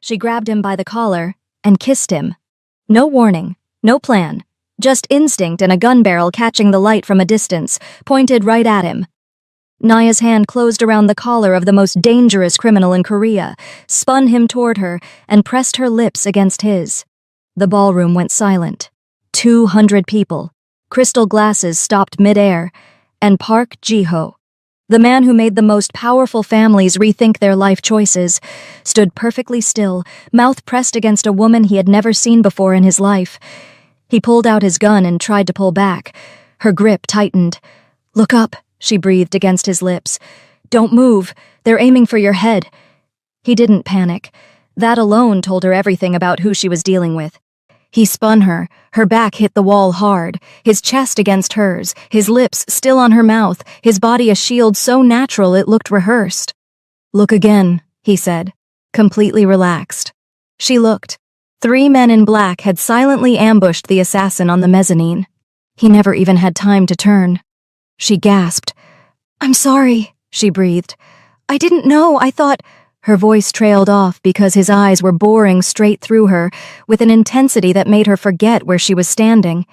She grabbed him by the collar and kissed him. No warning, no plan, just instinct and a gun barrel catching the light from a distance, pointed right at him. Naya's hand closed around the collar of the most dangerous criminal in Korea, spun him toward her, and pressed her lips against his. The ballroom went silent. 200 people. Crystal glasses stopped midair. And Park Ji-ho, the man who made the most powerful families rethink their life choices, stood perfectly still, mouth pressed against a woman he had never seen before in his life. He pulled out his gun and tried to pull back. Her grip tightened. "Look up," she breathed against his lips. "Don't move. They're aiming for your head." He didn't panic. That alone told her everything about who she was dealing with. He spun her. Her back hit the wall hard, his chest against hers, his lips still on her mouth, his body a shield so natural it looked rehearsed. "Look again," he said, completely relaxed. She looked. 3 men in black had silently ambushed the assassin on the mezzanine. He never even had time to turn. She gasped. "I'm sorry," she breathed. "I didn't know, I thought—" Her voice trailed off because his eyes were boring straight through her with an intensity that made her forget where she was standing.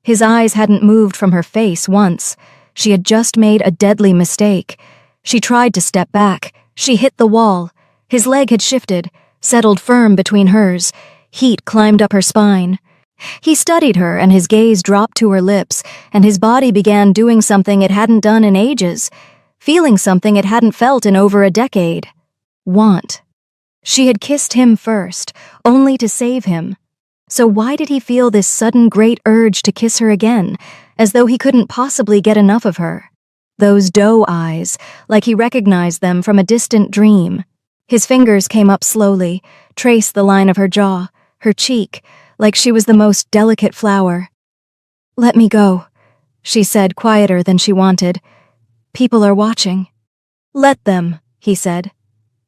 His eyes hadn't moved from her face once. She had just made a deadly mistake. She tried to step back. She hit the wall. His leg had shifted, settled firm between hers. Heat climbed up her spine. He studied her, and his gaze dropped to her lips, and his body began doing something it hadn't done in ages, feeling something it hadn't felt in over a decade. Want. She had kissed him first, only to save him. So why did he feel this sudden great urge to kiss her again, as though he couldn't possibly get enough of her? Those doe eyes, like he recognized them from a distant dream. His fingers came up slowly, traced the line of her jaw, her cheek, like she was the most delicate flower. "Let me go," she said, quieter than she wanted. "People are watching." "Let them," he said.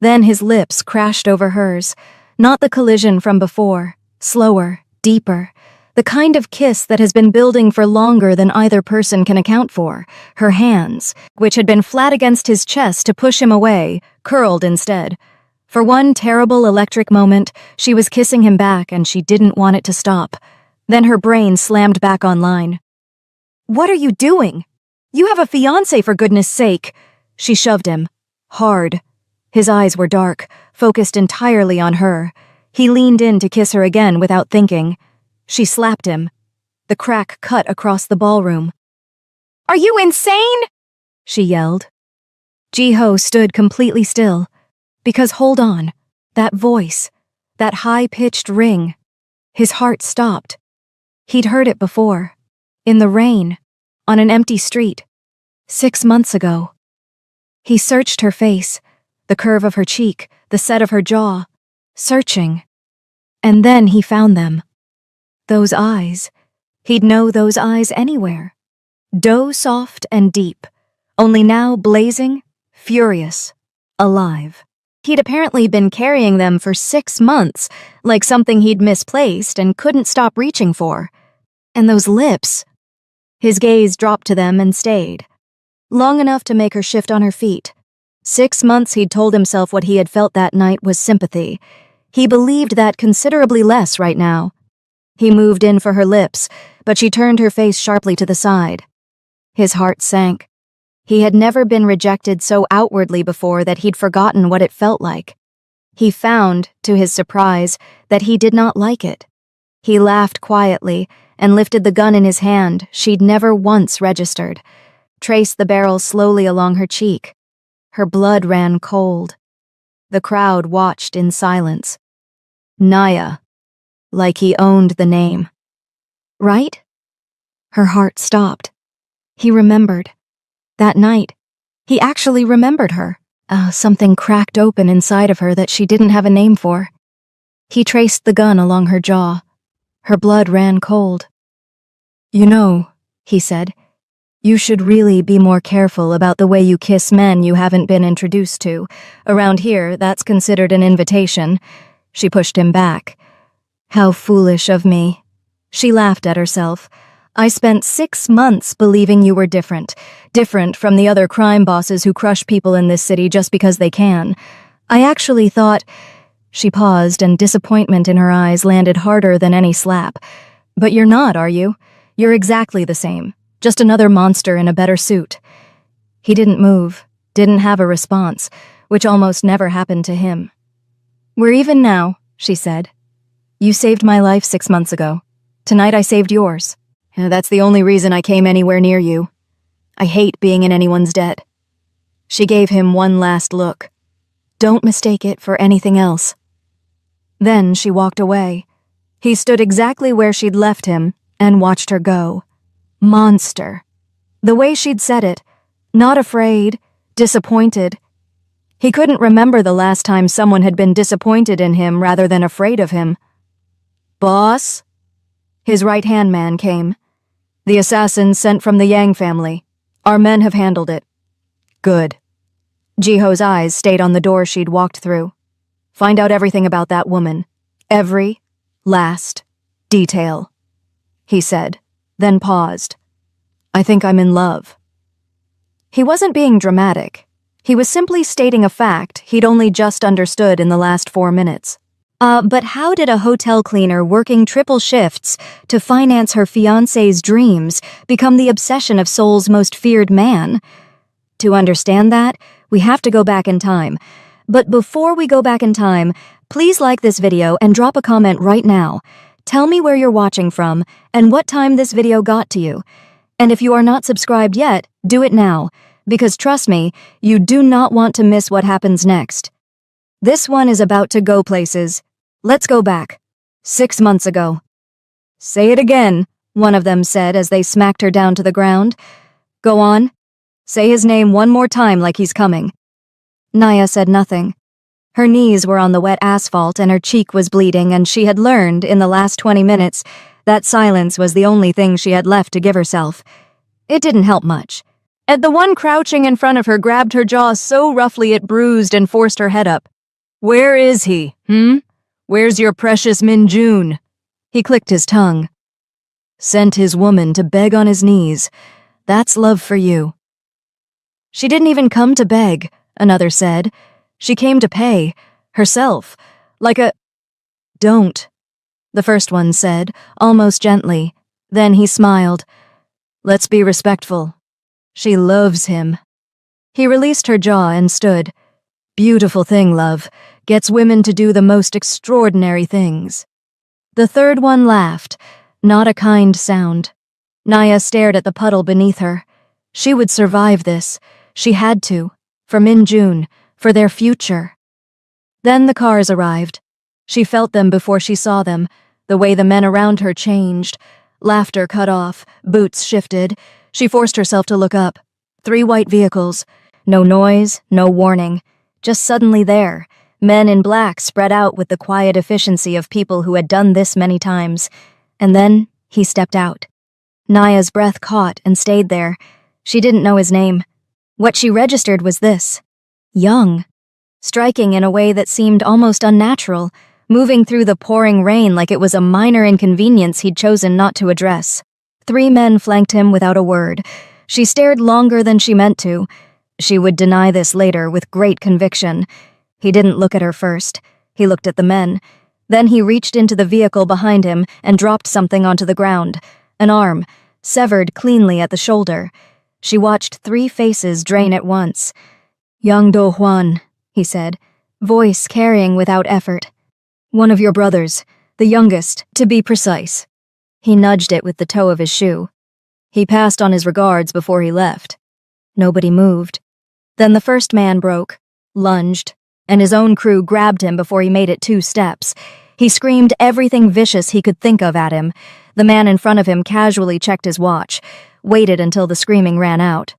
Then his lips crashed over hers, not the collision from before, slower, deeper, the kind of kiss that has been building for longer than either person can account for. Her hands, which had been flat against his chest to push him away, curled instead. For one terrible electric moment, she was kissing him back and she didn't want it to stop. Then her brain slammed back online. "What are you doing? You have a fiancé, for goodness sake!" She shoved him. Hard. His eyes were dark, focused entirely on her. He leaned in to kiss her again without thinking. She slapped him. The crack cut across the ballroom. "Are you insane?" she yelled. Ji-ho stood completely still. Because hold on, that voice, that high-pitched ring. His heart stopped. He'd heard it before. In the rain, on an empty street. 6 months ago. He searched her face, the curve of her cheek, the set of her jaw, searching. And then he found them. Those eyes. He'd know those eyes anywhere. Doe soft and deep, only now blazing, furious, alive. He'd apparently been carrying them for 6 months, like something he'd misplaced and couldn't stop reaching for. And those lips. His gaze dropped to them and stayed. Long enough to make her shift on her feet. 6 months he'd told himself what he had felt that night was sympathy. He believed that considerably less right now. He moved in for her lips, but she turned her face sharply to the side. His heart sank. He had never been rejected so outwardly before that he'd forgotten what it felt like. He found, to his surprise, that he did not like it. He laughed quietly and lifted the gun in his hand she'd never once registered, traced the barrel slowly along her cheek. Her blood ran cold. The crowd watched in silence. Naya, like he owned the name. Right? Her heart stopped. He remembered. That night, he actually remembered her. Something cracked open inside of her that she didn't have a name for. He traced the gun along her jaw. Her blood ran cold. "You know," he said, "you should really be more careful about the way you kiss men you haven't been introduced to. Around here, that's considered an invitation." She pushed him back. "How foolish of me." She laughed at herself. "I spent 6 months believing you were different from the other crime bosses who crush people in this city just because they can. I actually thought—" She paused, and disappointment in her eyes landed harder than any slap. But you're not, are you? You're exactly the same. Just another monster in a better suit. He didn't move, didn't have a response, which almost never happened to him. We're even now, she said. You saved my life 6 months ago. Tonight I saved yours. That's the only reason I came anywhere near you. I hate being in anyone's debt. She gave him one last look. Don't mistake it for anything else. Then she walked away. He stood exactly where she'd left him and watched her go. Monster. The way she'd said it. Not afraid, disappointed. He couldn't remember the last time someone had been disappointed in him rather than afraid of him. Boss? His right-hand man came. The assassin sent from the Yang family. Our men have handled it. Good. Jiho's eyes stayed on the door she'd walked through. Find out everything about that woman. Every last detail. He said, then paused. I think I'm in love. He wasn't being dramatic. He was simply stating a fact he'd only just understood in the last 4 minutes. But how did a hotel cleaner working triple shifts to finance her fiancé's dreams become the obsession of Seoul's most feared man? To understand that, we have to go back in time. But before we go back in time, please like this video and drop a comment right now. Tell me where you're watching from and what time this video got to you. And if you are not subscribed yet, do it now, because trust me, you do not want to miss what happens next. This one is about to go places. Let's go back. 6 months ago. Say it again, one of them said as they smacked her down to the ground. Go on. Say his name one more time like he's coming. Naya said nothing. Her knees were on the wet asphalt and her cheek was bleeding, and she had learned in the last 20 minutes that silence was the only thing she had left to give herself. It didn't help much. And the one crouching in front of her grabbed her jaw so roughly it bruised and forced her head up. Where is he, Where's your precious Min Jun? He clicked his tongue. Sent his woman to beg on his knees. That's love for you. She didn't even come to beg, another said. She came to pay, herself, like a... Don't, the first one said, almost gently. Then he smiled. Let's be respectful. She loves him. He released her jaw and stood. Beautiful thing, love. Gets women to do the most extraordinary things. The third one laughed, not a kind sound. Naya stared at the puddle beneath her. She would survive this. She had to. For Min Jun. For their future. Then the cars arrived. She felt them before she saw them, the way the men around her changed. Laughter cut off, boots shifted. She forced herself to look up. 3 white vehicles. No noise, no warning. Just suddenly there. Men in black spread out with the quiet efficiency of people who had done this many times. And then he stepped out. Naya's breath caught and stayed there. She didn't know his name. What she registered was this. Young. Striking in a way that seemed almost unnatural, moving through the pouring rain like it was a minor inconvenience he'd chosen not to address. 3 men flanked him without a word. She stared longer than she meant to. She would deny this later with great conviction. He didn't look at her first. He looked at the men. Then he reached into the vehicle behind him and dropped something onto the ground. An arm, severed cleanly at the shoulder. She watched 3 faces drain at once. Yang Do-hwan, he said, voice carrying without effort. One of your brothers, the youngest, to be precise. He nudged it with the toe of his shoe. He passed on his regards before he left. Nobody moved. Then the first man broke, lunged, and his own crew grabbed him before he made it 2 steps. He screamed everything vicious he could think of at him. The man in front of him casually checked his watch, waited until the screaming ran out.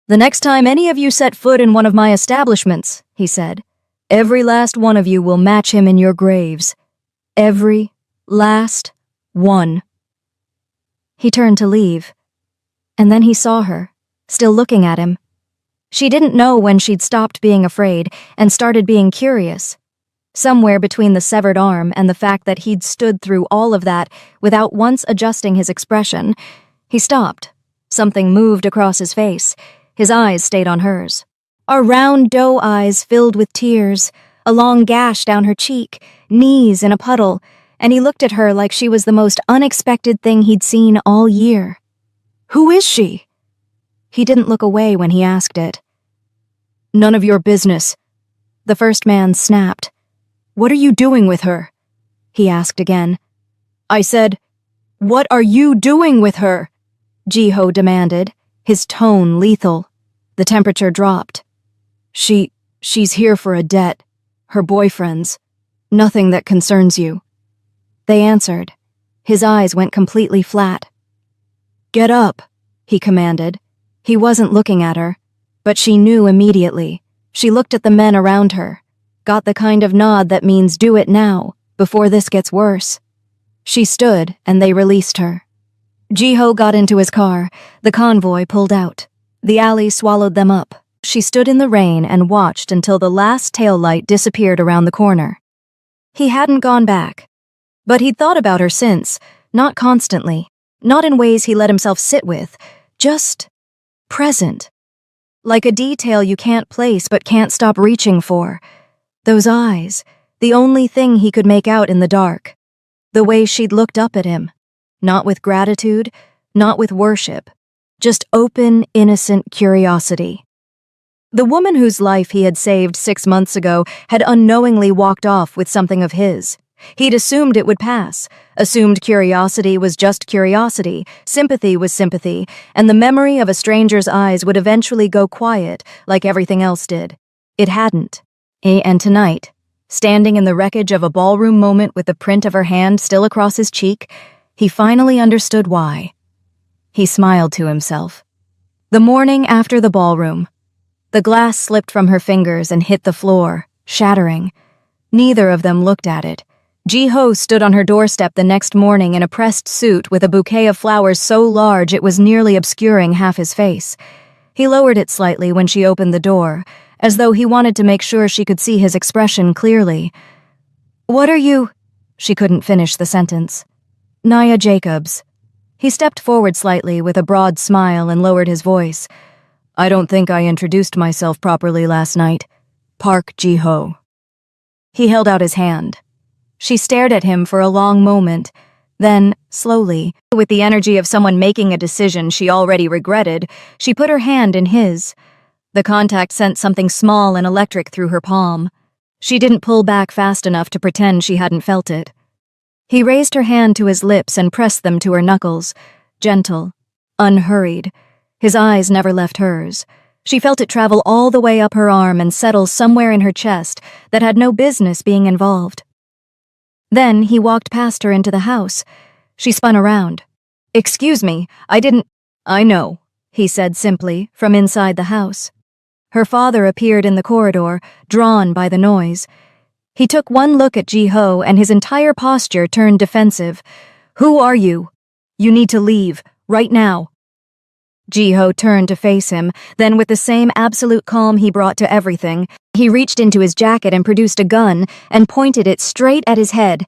The next time any of you set foot in one of my establishments, he said, every last one of you will match him in your graves. Every last one. He turned to leave. And then he saw her, still looking at him. She didn't know when she'd stopped being afraid and started being curious. Somewhere between the severed arm and the fact that he'd stood through all of that without once adjusting his expression, he stopped. Something moved across his face. His eyes stayed on hers. Our round doe eyes filled with tears, a long gash down her cheek, knees in a puddle, and he looked at her like she was the most unexpected thing he'd seen all year. "Who is she?" He didn't look away when he asked it. "None of your business." The first man snapped. "What are you doing with her?" he asked again. "I said, what are you doing with her?" Jiho demanded, his tone lethal. The temperature dropped. She's here for a debt. Her boyfriend's. Nothing that concerns you." They answered. His eyes went completely flat. "Get up," he commanded. He wasn't looking at her, but she knew immediately. She looked at the men around her, got the kind of nod that means do it now, before this gets worse. She stood, and they released her. Jiho got into his car. The convoy pulled out. The alley swallowed them up. She stood in the rain and watched until the last taillight disappeared around the corner. He hadn't gone back, but he'd thought about her since, not constantly, not in ways he let himself sit with, just present. Like a detail you can't place but can't stop reaching for. Those eyes, the only thing he could make out in the dark. The way she'd looked up at him, not with gratitude, not with worship, just open, innocent curiosity. The woman whose life he had saved 6 months ago had unknowingly walked off with something of his. He'd assumed it would pass, assumed curiosity was just curiosity, sympathy was sympathy, and the memory of a stranger's eyes would eventually go quiet like everything else did. It hadn't. And tonight, standing in the wreckage of a ballroom moment with the print of her hand still across his cheek, he finally understood why. He smiled to himself. The morning after the ballroom. The glass slipped from her fingers and hit the floor, shattering. Neither of them looked at it. Jiho stood on her doorstep the next morning in a pressed suit with a bouquet of flowers so large it was nearly obscuring half his face. He lowered it slightly when she opened the door, as though he wanted to make sure she could see his expression clearly. "What are you—" She couldn't finish the sentence. "Naya Jacobs." He stepped forward slightly with a broad smile and lowered his voice. "I don't think I introduced myself properly last night. Park Jiho." He held out his hand. She stared at him for a long moment. Then, slowly, with the energy of someone making a decision she already regretted, she put her hand in his. The contact sent something small and electric through her palm. She didn't pull back fast enough to pretend she hadn't felt it. He raised her hand to his lips and pressed them to her knuckles, gentle, unhurried. His eyes never left hers. She felt it travel all the way up her arm and settle somewhere in her chest that had no business being involved. Then he walked past her into the house. She spun around. "Excuse me, I didn't—" "I know," he said simply, from inside the house. Her father appeared in the corridor, drawn by the noise. He took one look at Jiho and his entire posture turned defensive. "Who are you? You need to leave, right now." Jiho turned to face him, then with the same absolute calm he brought to everything, he reached into his jacket and produced a gun and pointed it straight at his head.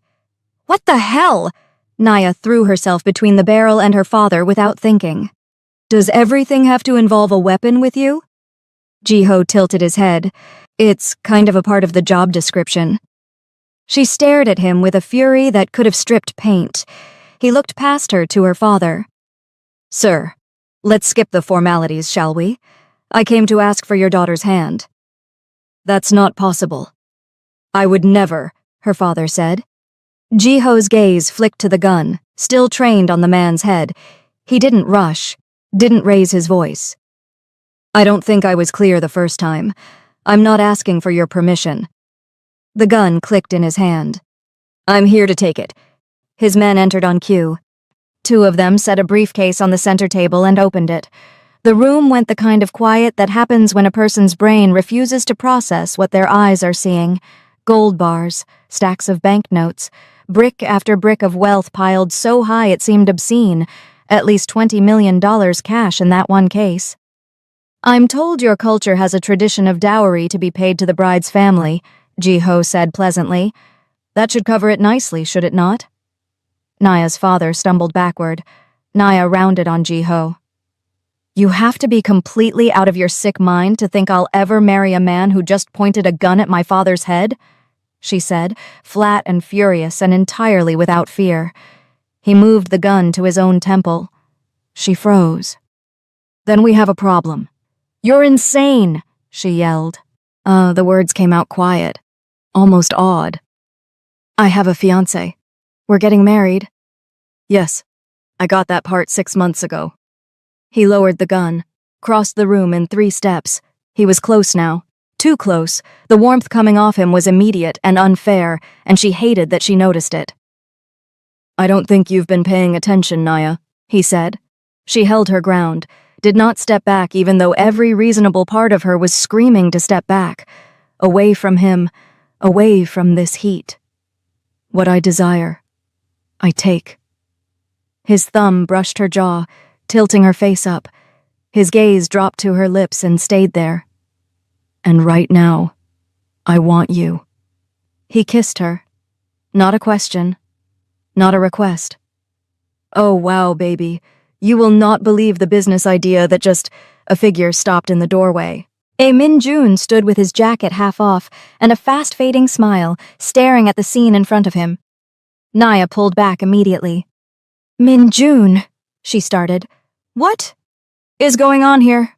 "What the hell?" Naya threw herself between the barrel and her father without thinking. "Does everything have to involve a weapon with you?" Jiho tilted his head. "It's kind of a part of the job description." She stared at him with a fury that could have stripped paint. He looked past her to her father. "Sir, let's skip the formalities, shall we? I came to ask for your daughter's hand." "That's not possible." "I would never," her father said. Jiho's gaze flicked to the gun, still trained on the man's head. He didn't rush, didn't raise his voice. "I don't think I was clear the first time. I'm not asking for your permission." The gun clicked in his hand. "I'm here to take it." His men entered on cue. 2 of them set a briefcase on the center table and opened it. The room went the kind of quiet that happens when a person's brain refuses to process what their eyes are seeing. Gold bars, stacks of banknotes, brick after brick of wealth piled so high it seemed obscene, at least $20 million cash in that one case. "I'm told your culture has a tradition of dowry to be paid to the bride's family," Jiho said pleasantly. "That should cover it nicely, should it not?" Naya's father stumbled backward. Naya rounded on Jiho. You have to be completely out of your sick mind to think I'll ever marry a man who just pointed a gun at my father's head, she said, flat and furious and entirely without fear. He moved the gun to his own temple. She froze. Then we have a problem. You're insane, she yelled. The words came out quiet, almost awed. I have a fiancé. We're getting married. Yes, I got that part 6 months ago. He lowered the gun, crossed the room in 3 steps. He was close now. Too close. The warmth coming off him was immediate and unfair, and she hated that she noticed it. I don't think you've been paying attention, Naya, he said. She held her ground, did not step back even though every reasonable part of her was screaming to step back. Away from him, away from this heat. What I desire, I take. His thumb brushed her jaw, tilting her face up. His gaze dropped to her lips and stayed there. And right now, I want you. He kissed her. Not a question. Not a request. Oh, wow, baby. You will not believe the business idea that just... A figure stopped in the doorway. Min-jun stood with his jacket half off and a fast-fading smile, staring at the scene in front of him. Naya pulled back immediately. Min-jun, she started. What is going on here?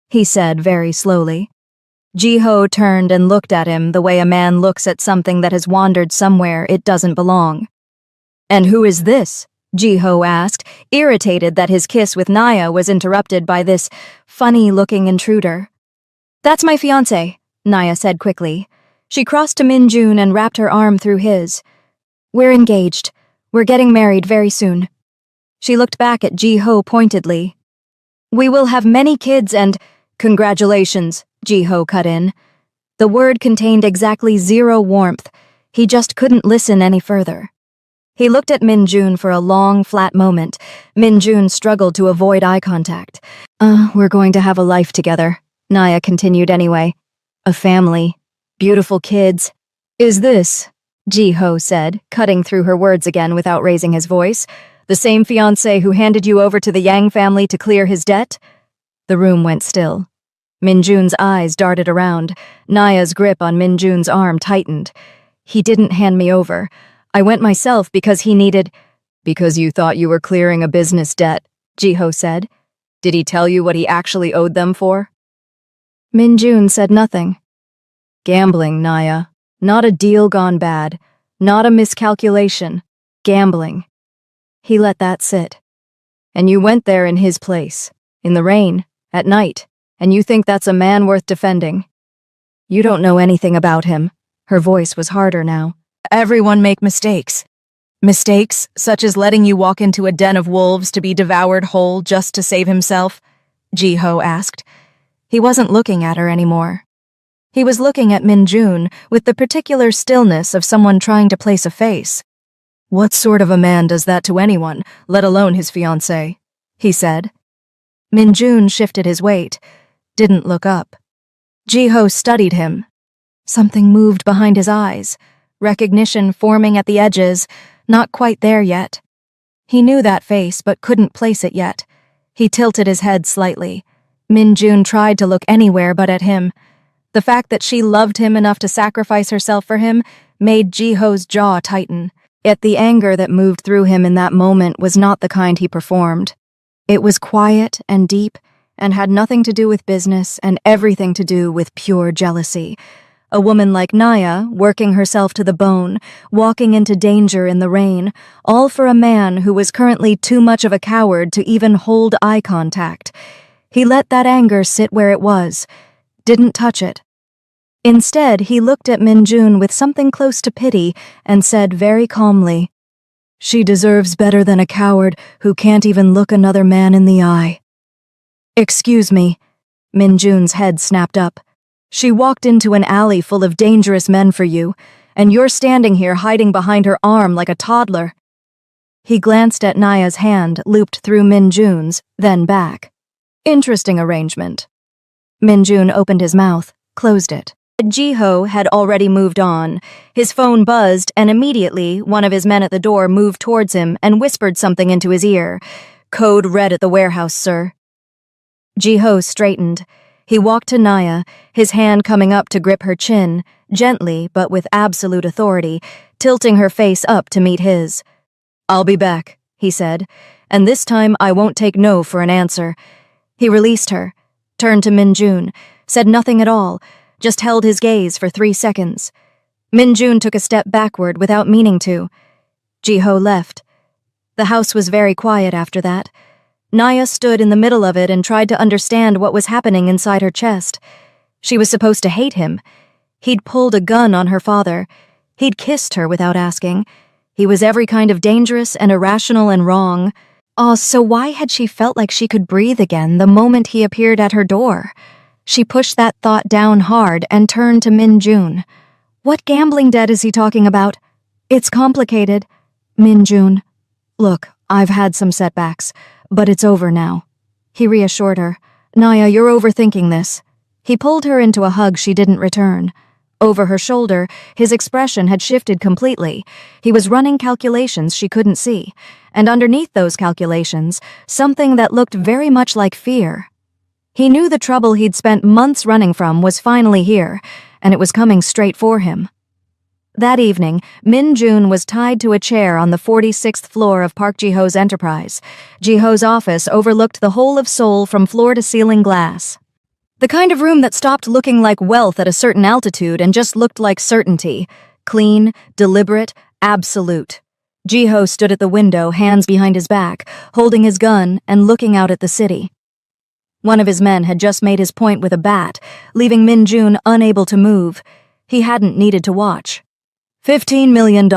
He said very slowly. Ji-ho turned and looked at him the way a man looks at something that has wandered somewhere it doesn't belong. And who is this? Ji-ho asked, irritated that his kiss with Naya was interrupted by this funny-looking intruder. That's my fiancé, Naya said quickly. She crossed to Min-jun and wrapped her arm through his. We're engaged. We're getting married very soon. She looked back at Ji-ho pointedly. We will have many kids and... Congratulations, Ji-ho cut in. The word contained exactly 0 warmth. He just couldn't listen any further. He looked at Min-jun for a long, flat moment. Min-jun struggled to avoid eye contact. We're going to have a life together, Naya continued anyway. A family. Beautiful kids. Is this, Ji-ho said, cutting through her words again without raising his voice, the same fiancé who handed you over to the Yang family to clear his debt? The room went still. Min-jun's eyes darted around. Naya's grip on Min-jun's arm tightened. He didn't hand me over. I went myself because he needed... Because you thought you were clearing a business debt, Ji-ho said. Did he tell you what he actually owed them for? Min-jun said nothing. Gambling, Naya. Not a deal gone bad. Not a miscalculation. Gambling. He let that sit. And you went there in his place. In the rain. At night. And you think that's a man worth defending? You don't know anything about him. Her voice was harder now. Everyone make mistakes. Mistakes such as letting you walk into a den of wolves to be devoured whole just to save himself? Ji-ho asked. He wasn't looking at her anymore. He was looking at Min-jun with the particular stillness of someone trying to place a face. What sort of a man does that to anyone, let alone his fiancée? He said. Min-jun shifted his weight, didn't look up. Ji-ho studied him. Something moved behind his eyes, recognition forming at the edges, not quite there yet. He knew that face but couldn't place it yet. He tilted his head slightly. Min-jun tried to look anywhere but at him. The fact that she loved him enough to sacrifice herself for him made Ji-ho's jaw tighten. Yet the anger that moved through him in that moment was not the kind he performed. It was quiet and deep and had nothing to do with business and everything to do with pure jealousy. A woman like Naya, working herself to the bone, walking into danger in the rain, all for a man who was currently too much of a coward to even hold eye contact. He let that anger sit where it was, didn't touch it. Instead, he looked at Min-jun with something close to pity and said very calmly, She deserves better than a coward who can't even look another man in the eye. Excuse me. Min-jun's head snapped up. She walked into an alley full of dangerous men for you, and you're standing here hiding behind her arm like a toddler. He glanced at Naya's hand, looped through Min-jun's, then back. Interesting arrangement. Min-jun opened his mouth, closed it. Ji-ho had already moved on. His phone buzzed, and immediately one of his men at the door moved towards him and whispered something into his ear. Code red at the warehouse, sir. Ji-ho straightened. He walked to Naya, his hand coming up to grip her chin, gently but with absolute authority, tilting her face up to meet his. "I'll be back," he said, "and this time I won't take no for an answer." He released her, turned to Min-jun, said nothing at all, just held his gaze for 3 seconds. Min-jun took a step backward without meaning to. Ji-ho left. The house was very quiet after that. Naya stood in the middle of it and tried to understand what was happening inside her chest. She was supposed to hate him. He'd pulled a gun on her father. He'd kissed her without asking. He was every kind of dangerous and irrational and wrong. So why had she felt like she could breathe again the moment he appeared at her door? She pushed that thought down hard and turned to Min-jun. "What gambling debt is he talking about?" "It's complicated." "Min-jun, look, I've had some setbacks, but it's over now." He reassured her. "Naya, you're overthinking this." He pulled her into a hug she didn't return. Over her shoulder, his expression had shifted completely. He was running calculations she couldn't see, and underneath those calculations, something that looked very much like fear. He knew the trouble he'd spent months running from was finally here, and it was coming straight for him. That evening, Min-jun was tied to a chair on the 46th floor of Park Ji-ho's enterprise. Ji-ho's office overlooked the whole of Seoul from floor-to-ceiling glass. The kind of room that stopped looking like wealth at a certain altitude and just looked like certainty. Clean, deliberate, absolute. Ji-ho stood at the window, hands behind his back, holding his gun and looking out at the city. One of his men had just made his point with a bat, leaving Min-jun unable to move. He hadn't needed to watch. $15 million.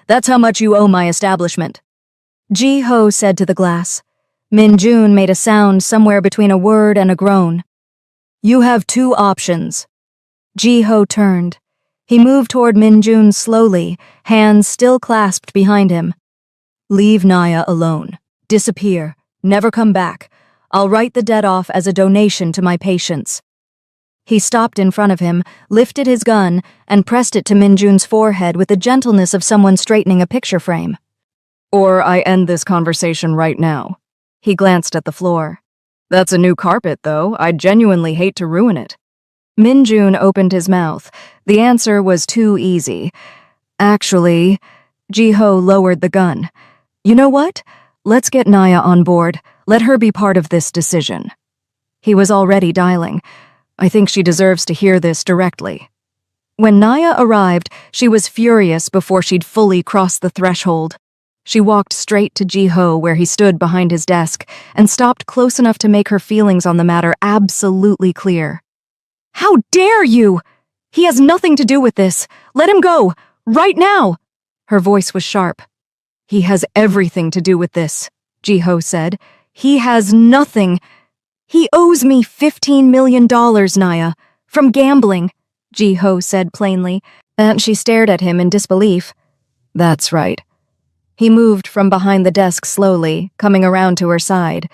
That's how much you owe my establishment. Ji-ho said to the glass. Min-jun made a sound somewhere between a word and a groan. You have 2 options. Ji-ho turned. He moved toward Min-jun slowly, hands still clasped behind him. Leave Naya alone. Disappear. Never come back. I'll write the debt off as a donation to my patients. He stopped in front of him, lifted his gun, and pressed it to Min-jun's forehead with the gentleness of someone straightening a picture frame. Or I end this conversation right now. He glanced at the floor. That's a new carpet, though. I genuinely hate to ruin it. Min-jun opened his mouth. The answer was too easy. Actually, Ji-ho lowered the gun. You know what? Let's get Naya on board. Let her be part of this decision. He was already dialing. I think she deserves to hear this directly. When Naya arrived, she was furious before she'd fully crossed the threshold. She walked straight to Ji-ho where he stood behind his desk and stopped close enough to make her feelings on the matter absolutely clear. How dare you! He has nothing to do with this. Let him go! Right now! Her voice was sharp. He has everything to do with this, Ji-ho said. He has nothing. He owes me $15 million, Naya. From gambling, Ji-ho said plainly, and she stared at him in disbelief. That's right. He moved from behind the desk slowly, coming around to her side.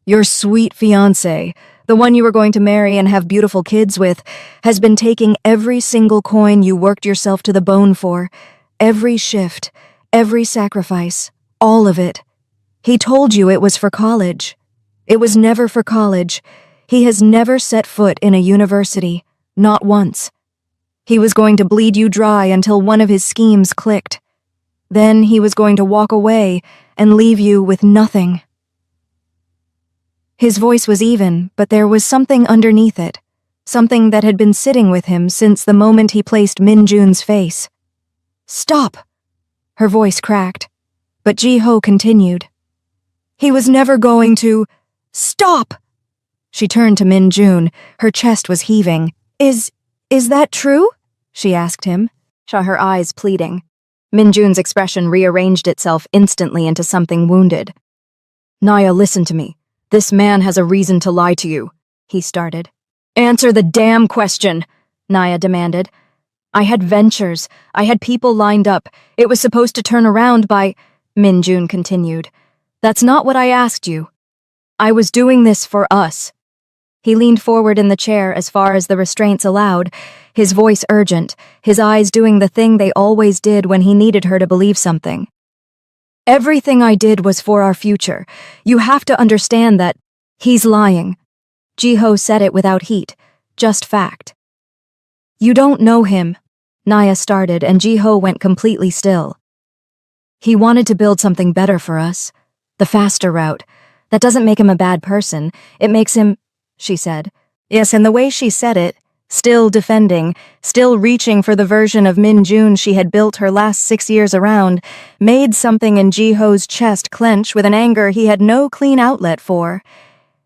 Your sweet fiancé, the one you were going to marry and have beautiful kids with, has been taking every single coin you worked yourself to the bone for. Every shift, every sacrifice, all of it. He told you it was for college. It was never for college. He has never set foot in a university, not once. He was going to bleed you dry until one of his schemes clicked. Then he was going to walk away and leave you with nothing. His voice was even, but there was something underneath it, something that had been sitting with him since the moment he placed Min-jun's face. Stop! Her voice cracked, but Ji-ho continued. He was never going to... Stop! She turned to Min-jun. Her chest was heaving. Is that true? She asked him, her eyes pleading. Min-jun's expression rearranged itself instantly into something wounded. Naya, listen to me. This man has a reason to lie to you, he started. Answer the damn question, Naya demanded. I had ventures. I had people lined up. It was supposed to turn around by... Min-jun continued. That's not what I asked you. I was doing this for us. He leaned forward in the chair as far as the restraints allowed, his voice urgent, his eyes doing the thing they always did when he needed her to believe something. Everything I did was for our future. You have to understand that he's lying. Ji-ho said it without heat, just fact. You don't know him, Naya started, and Ji-ho went completely still. He wanted to build something better for us. The faster route. That doesn't make him a bad person. It makes him, she said. Yes, and the way she said it, still defending, still reaching for the version of Min-jun she had built her last 6 years around, made something in Ji-ho's chest clench with an anger he had no clean outlet for.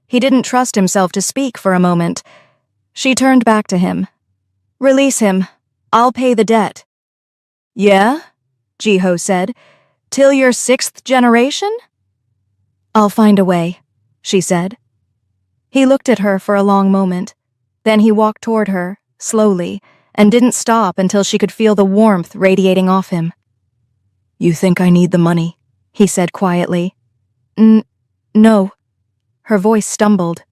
He didn't trust himself to speak for a moment. She turned back to him. Release him. I'll pay the debt. Yeah? Ji-ho said. Till your 6th generation? I'll find a way, she said. He looked at her for a long moment. Then he walked toward her, slowly, and didn't stop until she could feel the warmth radiating off him. You think I need the money? He said quietly. No. Her voice stumbled.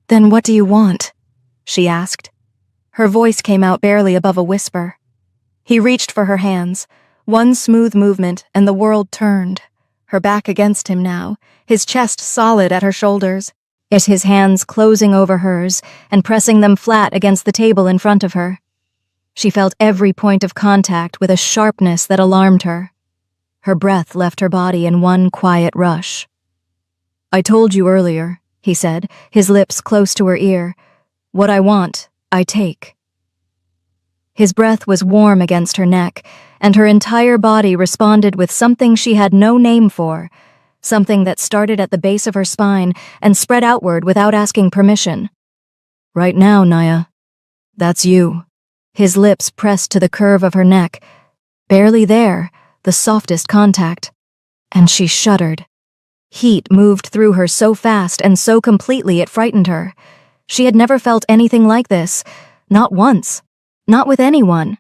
Then what do you want? She asked. Her voice came out barely above a whisper. He reached for her hands. One smooth movement, and the world turned. Her back against him now, his chest solid at her shoulders, yet his hands closing over hers and pressing them flat against the table in front of her. She felt every point of contact with a sharpness that alarmed her. Her breath left her body in one quiet rush. I told you earlier, he said, his lips close to her ear. What I want, I take. His breath was warm against her neck, and her entire body responded with something she had no name for, something that started at the base of her spine and spread outward without asking permission. Right now, Naya. That's you. His lips pressed to the curve of her neck. Barely there, the softest contact. And she shuddered. Heat moved through her so fast and so completely it frightened her. She had never felt anything like this. Not once. Not with anyone.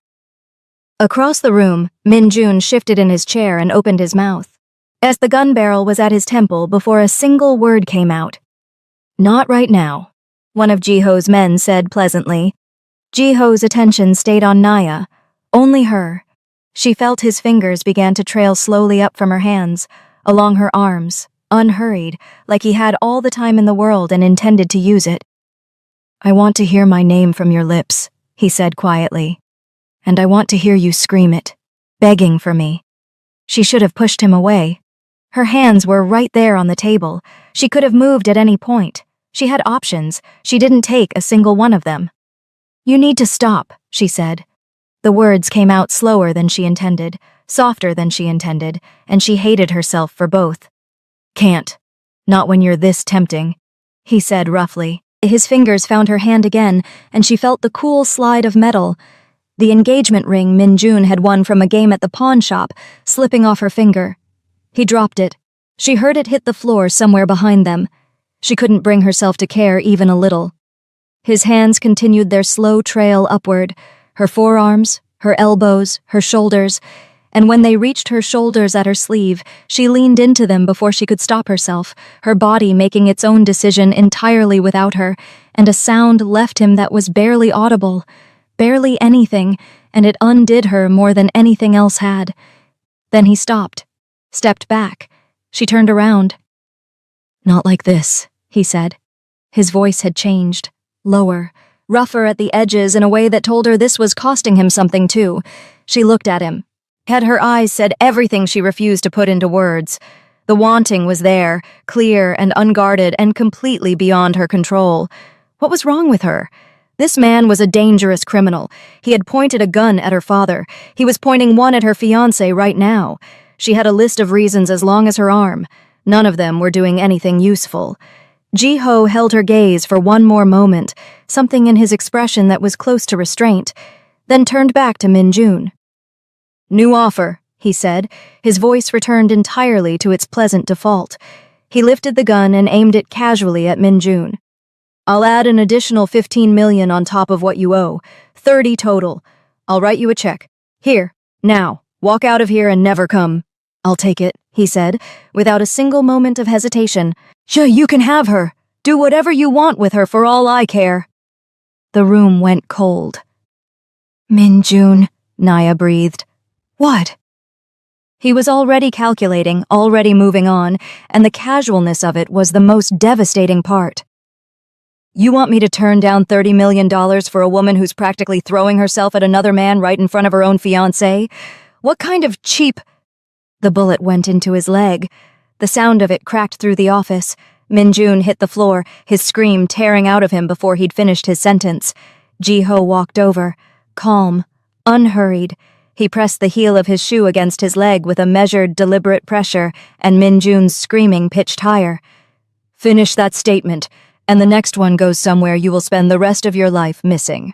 Across the room, Min-jun shifted in his chair and opened his mouth, as the gun barrel was at his temple before a single word came out. Not right now, one of Ji-ho's men said pleasantly. Ji-ho's attention stayed on Naya, only her. She felt his fingers began to trail slowly up from her hands, along her arms, unhurried, like he had all the time in the world and intended to use it. I want to hear my name from your lips, he said quietly. And I want to hear you scream it, begging for me. She should have pushed him away. Her hands were right there on the table. She could have moved at any point. She had options. She didn't take a single one of them. You need to stop, she said. The words came out slower than she intended, softer than she intended, and she hated herself for both. Can't. Not when you're this tempting, he said roughly. His fingers found her hand again, and she felt the cool slide of metal. The engagement ring Min-jun had won from a game at the pawn shop, slipping off her finger. He dropped it. She heard it hit the floor somewhere behind them. She couldn't bring herself to care even a little. His hands continued their slow trail upward, her forearms, her elbows, her shoulders, and when they reached her shoulders at her sleeve, she leaned into them before she could stop herself, her body making its own decision entirely without her, and a sound left him that was barely audible. Barely anything, and it undid her more than anything else had. Then he stopped, stepped back. She turned around. Not like this, he said. His voice had changed, lower, rougher at the edges in a way that told her this was costing him something too. She looked at him. Had her eyes said everything she refused to put into words. The wanting was there, clear and unguarded and completely beyond her control. What was wrong with her? This man was a dangerous criminal. He had pointed a gun at her father. He was pointing one at her fiancé right now. She had a list of reasons as long as her arm. None of them were doing anything useful. Ji-ho held her gaze for one more moment, something in his expression that was close to restraint, then turned back to Min-jun. New offer, he said. His voice returned entirely to its pleasant default. He lifted the gun and aimed it casually at Min-jun. I'll add an additional 15 million on top of what you owe. 30 total. I'll write you a check. Here, now, walk out of here and never come. I'll take it, he said, without a single moment of hesitation. Sure, you can have her. Do whatever you want with her for all I care. The room went cold. Min-jun, Naya breathed. What? He was already calculating, already moving on, and the casualness of it was the most devastating part. You want me to turn down $30 million for a woman who's practically throwing herself at another man right in front of her own fiancé? What kind of cheap— The bullet went into his leg. The sound of it cracked through the office. Min-jun hit the floor, his scream tearing out of him before he'd finished his sentence. Ji-ho walked over, calm, unhurried. He pressed the heel of his shoe against his leg with a measured, deliberate pressure, and Min-jun's screaming pitched higher. Finish that statement, and the next one goes somewhere you will spend the rest of your life missing,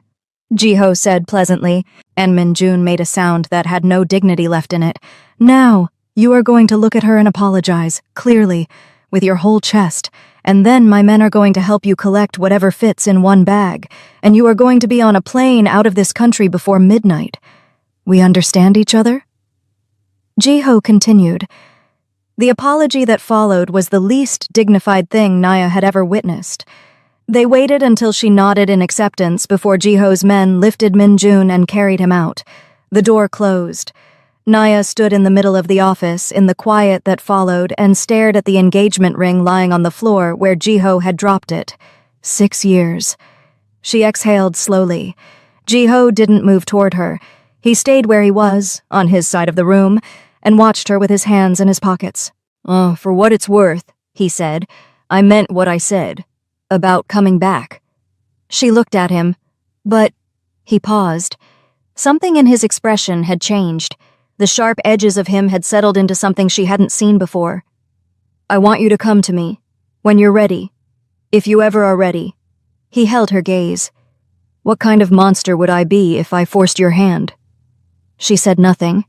Ji-ho said pleasantly, and Min-jun made a sound that had no dignity left in it. Now, you are going to look at her and apologize, clearly, with your whole chest, and then my men are going to help you collect whatever fits in one bag, and you are going to be on a plane out of this country before midnight. We understand each other? Ji-ho continued. The apology that followed was the least dignified thing Naya had ever witnessed. They waited until she nodded in acceptance before Ji-ho's men lifted Min-jun and carried him out. The door closed. Naya stood in the middle of the office in the quiet that followed and stared at the engagement ring lying on the floor where Ji-ho had dropped it. 6 years. She exhaled slowly. Ji-ho didn't move toward her. He stayed where he was, on his side of the room, and watched her with his hands in his pockets. "Oh, for what it's worth," he said, "I meant what I said. About coming back." She looked at him, but— He paused. Something in his expression had changed. The sharp edges of him had settled into something she hadn't seen before. "I want you to come to me. When you're ready. If you ever are ready." He held her gaze. "What kind of monster would I be if I forced your hand?" She said nothing.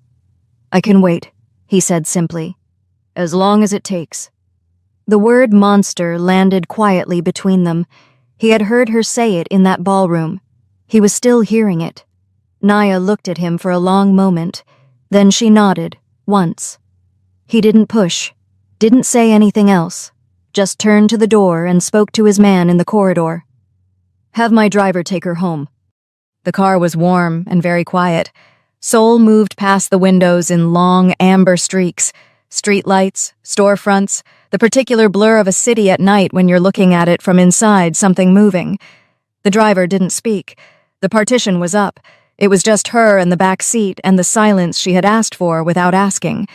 "I can wait," he said simply. "As long as it takes." The word monster landed quietly between them. He had heard her say it in that ballroom. He was still hearing it. Naya looked at him for a long moment. Then she nodded, once. He didn't push, didn't say anything else, just turned to the door and spoke to his man in the corridor. "Have my driver take her home." The car was warm and very quiet. Seoul moved past the windows in long amber streaks. Streetlights, storefronts, the particular blur of a city at night when you're looking at it from inside something moving. The driver didn't speak. The partition was up. It was just her and the back seat and the silence she had asked for without asking.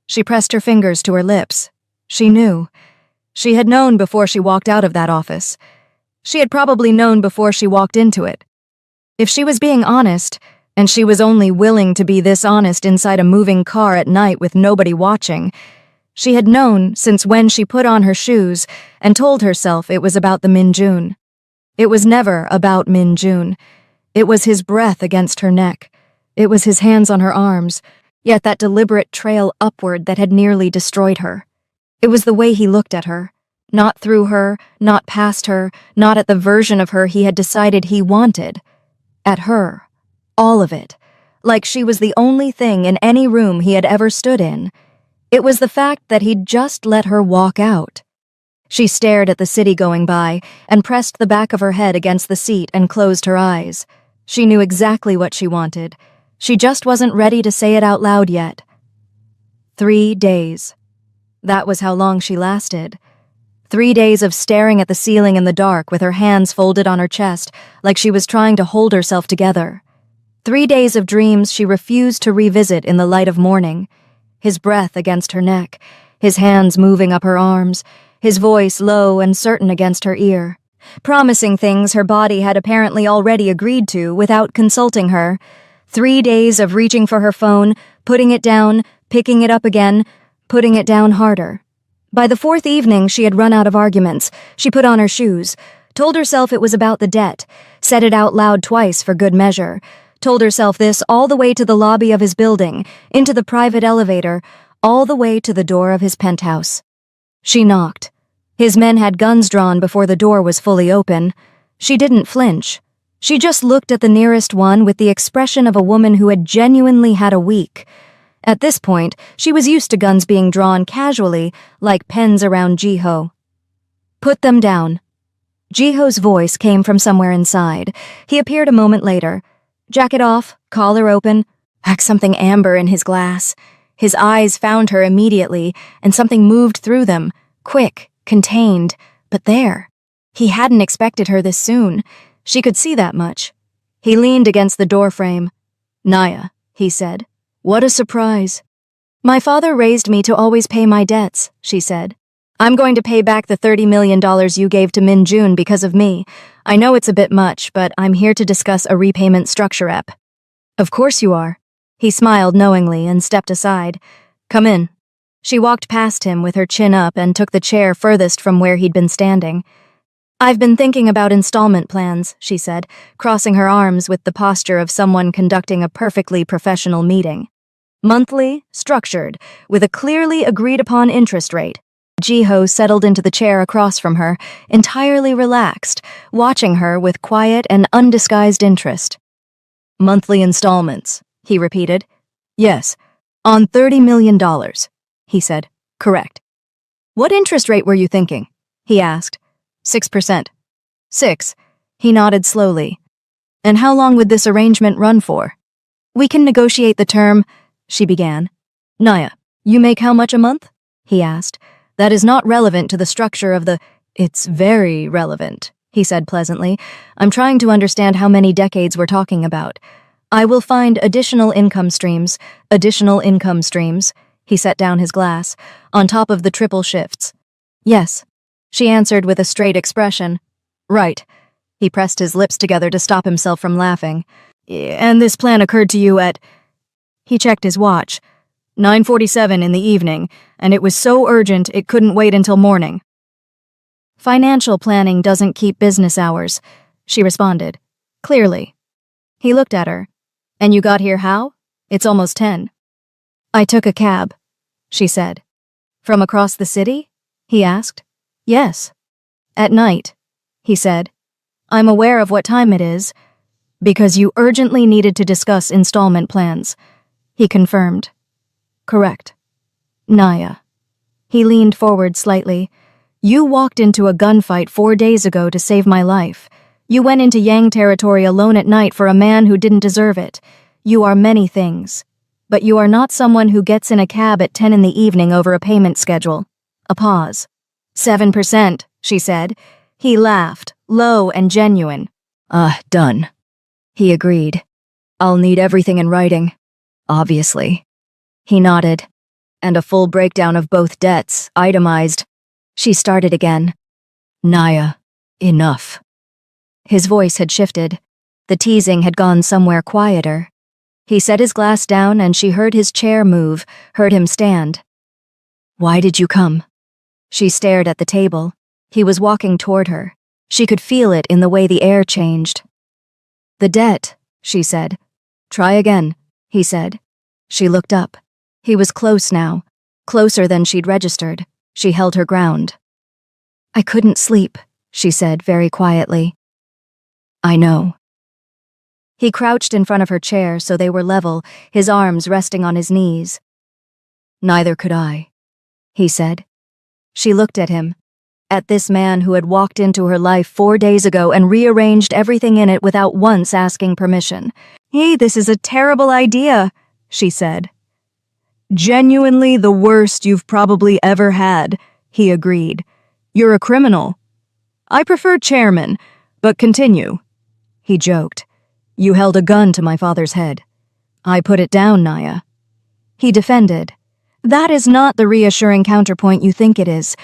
She pressed her fingers to her lips. She knew. She had known before she walked out of that office. She had probably known before she walked into it. If she was being honest, and she was only willing to be this honest inside a moving car at night with nobody watching, she had known since when she put on her shoes and told herself it was about the Min-jun. It was never about Min-jun. It was his breath against her neck. It was his hands on her arms, yet that deliberate trail upward that had nearly destroyed her. It was the way he looked at her. Not through her, not past her, not at the version of her he had decided he wanted. At her. All of it. Like she was the only thing in any room he had ever stood in. It was the fact that he'd just let her walk out. She stared at the city going by and pressed the back of her head against the seat and closed her eyes. She knew exactly what she wanted. She just wasn't ready to say it out loud yet. 3 days. That was how long she lasted. 3 days of staring at the ceiling in the dark with her hands folded on her chest, like she was trying to hold herself together. 3 days of dreams she refused to revisit in the light of morning. His breath against her neck, his hands moving up her arms, his voice low and certain against her ear, promising things her body had apparently already agreed to without consulting her. 3 days of reaching for her phone, putting it down, picking it up again, putting it down harder. By the 4th evening, she had run out of arguments. She put on her shoes, told herself it was about the debt, said it out loud twice for good measure, told herself this all the way to the lobby of his building, into the private elevator, all the way to the door of his penthouse. She knocked. His men had guns drawn before the door was fully open. She didn't flinch. She just looked at the nearest one with the expression of a woman who had genuinely had a week. At this point, she was used to guns being drawn casually, like pens around Ji-ho. "Put them down." Ji-ho's voice came from somewhere inside. He appeared a moment later. Jacket off, collar open, like something amber in his glass. His eyes found her immediately, and something moved through them, quick, contained, but there. He hadn't expected her this soon. She could see that much. He leaned against the doorframe. "Naya," he said. "What a surprise." "My father raised me to always pay my debts," she said. "I'm going to pay back the $30 million you gave to Min Jun because of me. I know it's a bit much, but I'm here to discuss a repayment structure ep." "Of course you are." He smiled knowingly and stepped aside. "Come in." She walked past him with her chin up and took the chair furthest from where he'd been standing. "I've been thinking about installment plans," she said, crossing her arms with the posture of someone conducting a perfectly professional meeting. "Monthly, structured, with a clearly agreed-upon interest rate." Jiho settled into the chair across from her, entirely relaxed, watching her with quiet and undisguised interest. "Monthly installments," he repeated. "Yes, on $30 million, he said. "Correct." "What interest rate were you thinking?" he asked. 6%. 6. He nodded slowly. "And how long would this arrangement run for?" "We can negotiate the term," she began. "Naya, you make how much a month?" he asked. "That is not relevant to the structure of the—" "It's very relevant," he said pleasantly. "I'm trying to understand how many decades we're talking about. I will find additional income streams, he set down his glass, on top of the triple shifts. "Yes," she answered with a straight expression. "Right." He pressed his lips together to stop himself from laughing. "And this plan occurred to you at—" He checked his watch. 9:47 in the evening, and it was so urgent it couldn't wait until morning. "Financial planning doesn't keep business hours," she responded, clearly. He looked at her. "And you got here how? It's almost 10. "I took a cab," she said. "From across the city?" he asked. "Yes." "At night," he said. "I'm aware of what time it is." "Because you urgently needed to discuss installment plans," he confirmed. "Correct." "Naya." He leaned forward slightly. "You walked into a gunfight 4 days ago to save my life. You went into Yang territory alone at night for a man who didn't deserve it. You are many things. But you are not someone who gets in a cab at 10 in the evening over a payment schedule." A pause. 7%, she said. He laughed, low and genuine. Done." He agreed. "I'll need everything in writing. Obviously." He nodded. "And a full breakdown of both debts, itemized." She started again. "Naya, enough." His voice had shifted. The teasing had gone somewhere quieter. He set his glass down and she heard his chair move, heard him stand. "Why did you come?" She stared at the table. He was walking toward her. She could feel it in the way the air changed. "The debt," she said. "Try again," he said. She looked up. He was close now, closer than she'd registered. She held her ground. "I couldn't sleep," she said very quietly. "I know." He crouched in front of her chair so they were level, his arms resting on his knees. "Neither could I," he said. She looked at him, at this man who had walked into her life 4 days ago and rearranged everything in it without once asking permission. "Hey, this is a terrible idea," she said. "Genuinely the worst you've probably ever had," he agreed. "You're a criminal." "I prefer chairman, but continue." He joked. "You held a gun to my father's head. I put it down, Naya." He defended. "That is not the reassuring counterpoint you think it is,"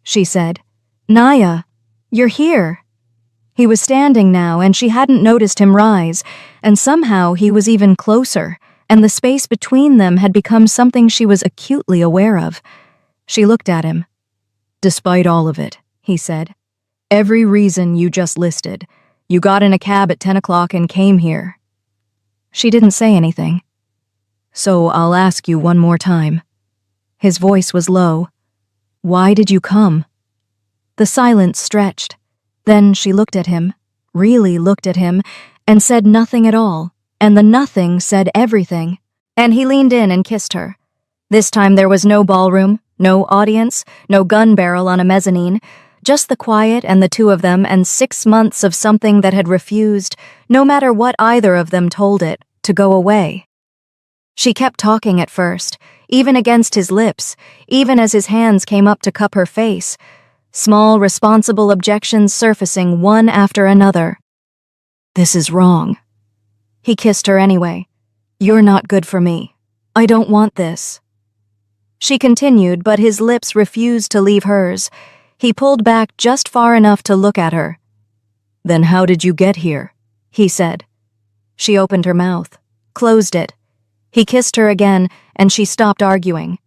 she said. "Naya, you're here." He was standing now, and she hadn't noticed him rise, and somehow he was even closer, and the space between them had become something she was acutely aware of. She looked at him. "Despite all of it," he said, "every reason you just listed, you got in a cab at 10 o'clock and came here." She didn't say anything. "So I'll ask you one more time." His voice was low. "Why did you come?" The silence stretched. Then she looked at him, really looked at him, and said nothing at all, and the nothing said everything. And he leaned in and kissed her. This time there was no ballroom, no audience, no gun barrel on a mezzanine, just the quiet and the two of them and 6 months of something that had refused, no matter what either of them told it, to go away. She kept talking at first, even against his lips, even as his hands came up to cup her face. small, responsible objections surfacing one after another. "This is wrong." He kissed her anyway. "You're not good for me. I don't want this." She continued, but his lips refused to leave hers. He pulled back just far enough to look at her. "Then how did you get here?" he said. She opened her mouth, closed it. He kissed her again, and she stopped arguing.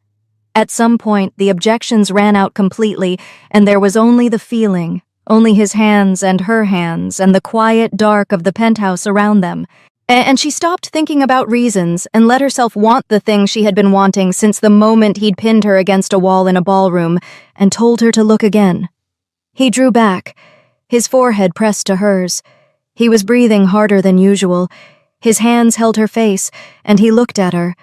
At some point, the objections ran out completely, and there was only the feeling, only his hands and her hands, and the quiet dark of the penthouse around them. And she stopped thinking about reasons and let herself want the thing she had been wanting since the moment he'd pinned her against a wall in a ballroom and told her to look again. He drew back, his forehead pressed to hers. He was breathing harder than usual. His hands held her face, and he looked at her.